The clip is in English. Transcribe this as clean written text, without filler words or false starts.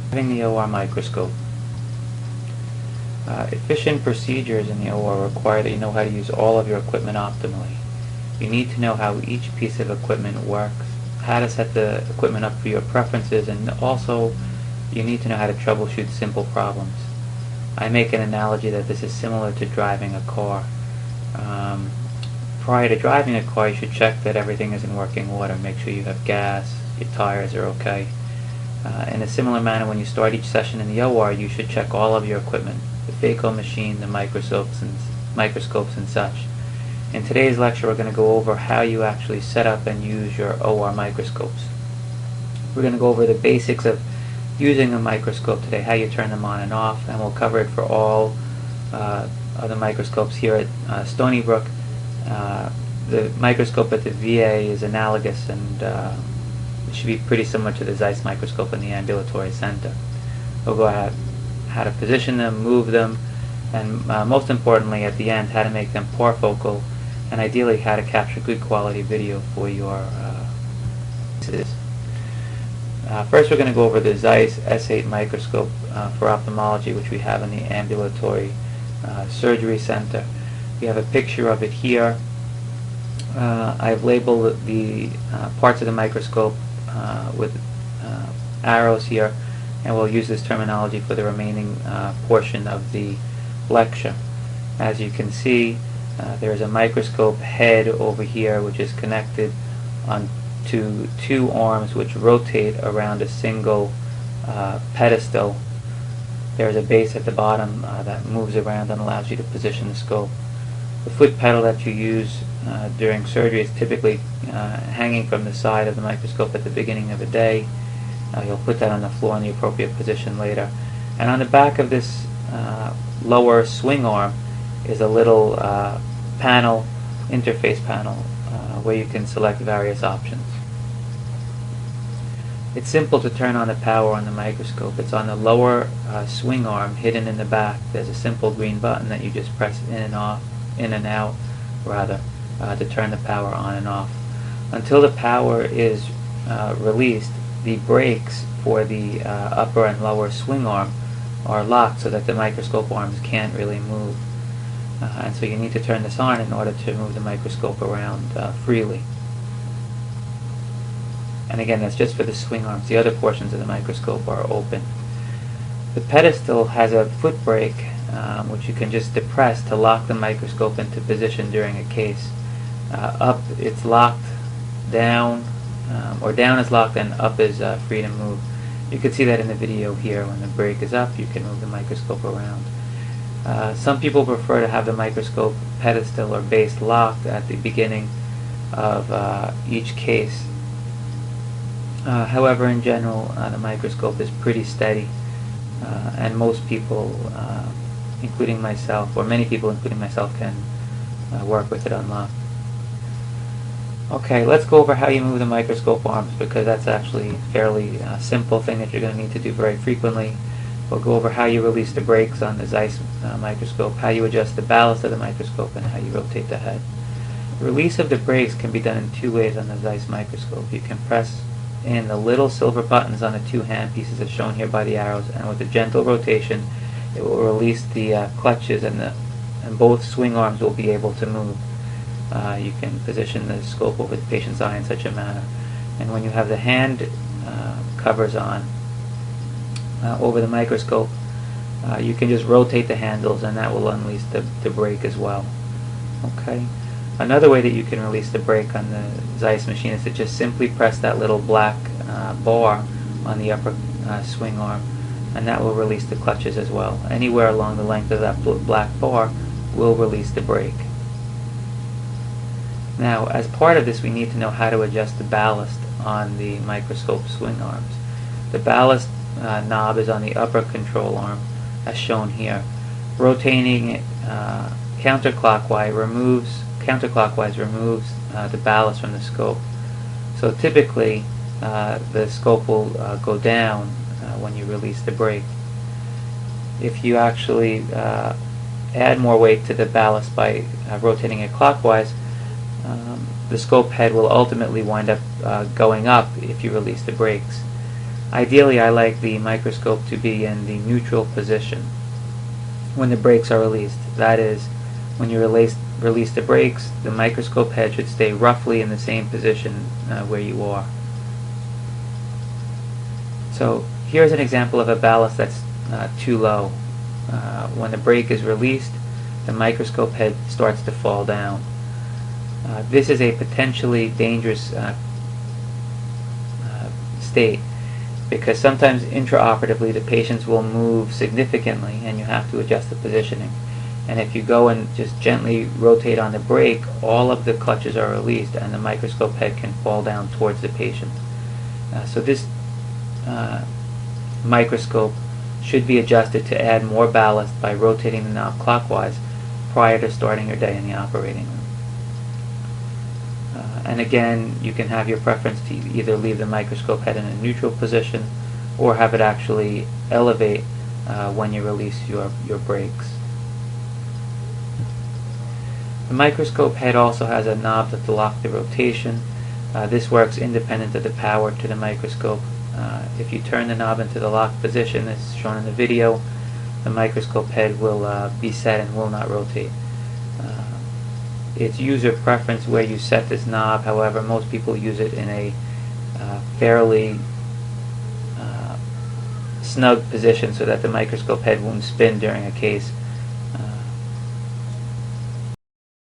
Having the OR microscope. Efficient procedures in the OR require that you know how to use all of your equipment optimally. You need to know how each piece of equipment works, how to set the equipment up for your preferences, and also you need to know how to troubleshoot simple problems. I make an analogy that this is similar to driving a car. Prior to driving a car, you should check that everything is in working order. Make sure you have gas, your tires are okay. In a similar manner, when you start each session in the OR, you should check all of your equipment, the phaco machine, the microscopes and such. In today's lecture, we're going to go over how you actually set up and use your OR microscopes. We're going to go over the basics of using a microscope today, how you turn them on and off, and we'll cover it for all other microscopes here at Stony Brook. The microscope at the VA is analogous, and it should be pretty similar to the Zeiss microscope in the ambulatory center. We'll go at how to position them, move them, and most importantly at the end, how to make them focal, and ideally how to capture good quality video for your first we're going to go over the Zeiss S8 microscope for ophthalmology, which we have in the ambulatory surgery center. We have a picture of it here. I've labeled the parts of the microscope with arrows here, and we'll use this terminology for the remaining portion of the lecture. As you can see, there's a microscope head over here which is connected to two arms which rotate around a single pedestal. There's a base at the bottom that moves around and allows you to position the scope. The foot pedal that you use during surgery is typically hanging from the side of the microscope at the beginning of a day. You'll put that on the floor in the appropriate position later. And on the back of this lower swing arm is a little panel, interface panel, where you can select various options. It's simple to turn on the power on the microscope. It's on the lower swing arm, hidden in the back. There's a simple green button that you just press in and out, to turn the power on and off. Until the power is released, the brakes for the upper and lower swing arm are locked so that the microscope arms can't really move. And so you need to turn this on in order to move the microscope around freely. And again, that's just for the swing arms. The other portions of the microscope are open. The pedestal has a foot brake which you can just depress to lock the microscope into position during a case. Up it's locked, down, or down is locked and up is free to move. You can see that in the video here. When the brake is up, you can move the microscope around. Some people prefer to have the microscope pedestal or base locked at the beginning of each case. However, in general, the microscope is pretty steady, and most people, including myself, or many people including myself, can work with it unlocked. Okay, let's go over how you move the microscope arms, because that's actually a fairly simple thing that you're going to need to do very frequently. We'll go over how you release the brakes on the Zeiss microscope, how you adjust the ballast of the microscope, and how you rotate the head. The release of the brakes can be done in two ways on the Zeiss microscope. You can press in the little silver buttons on the two hand pieces as shown here by the arrows, and with a gentle rotation it will release the clutches, and both swing arms will be able to move. You can position the scope over the patient's eye in such a manner. And when you have the hand covers on over the microscope, you can just rotate the handles, and that will unleash the brake as well. Okay. Another way that you can release the brake on the Zeiss machine is to just simply press that little black bar on the upper swing arm, and that will release the clutches as well. Anywhere along the length of that black bar will release the brake. Now, as part of this, we need to know how to adjust the ballast on the microscope swing arms. The ballast knob is on the upper control arm, as shown here. Rotating it counterclockwise removes the ballast from the scope. So typically, the scope will go down when you release the brake. If you actually add more weight to the ballast by rotating it clockwise, the scope head will ultimately wind up going up if you release the brakes. Ideally, I like the microscope to be in the neutral position when the brakes are released. That is, when you release the brakes, the microscope head should stay roughly in the same position where you are. So here's an example of a ballast that's too low. When the brake is released, the microscope head starts to fall down. This is a potentially dangerous state, because sometimes intraoperatively the patients will move significantly and you have to adjust the positioning. And if you go and just gently rotate on the brake, all of the clutches are released and the microscope head can fall down towards the patient. So this microscope should be adjusted to add more ballast by rotating the knob clockwise prior to starting your day in the operating room. And again, you can have your preference to either leave the microscope head in a neutral position or have it actually elevate when you release your brakes. The microscope head also has a knob to lock the rotation. This works independent of the power to the microscope. If you turn the knob into the locked position, as shown in the video, the microscope head will be set and will not rotate. It's user preference where you set this knob. However, most people use it in a fairly snug position so that the microscope head won't spin during a case.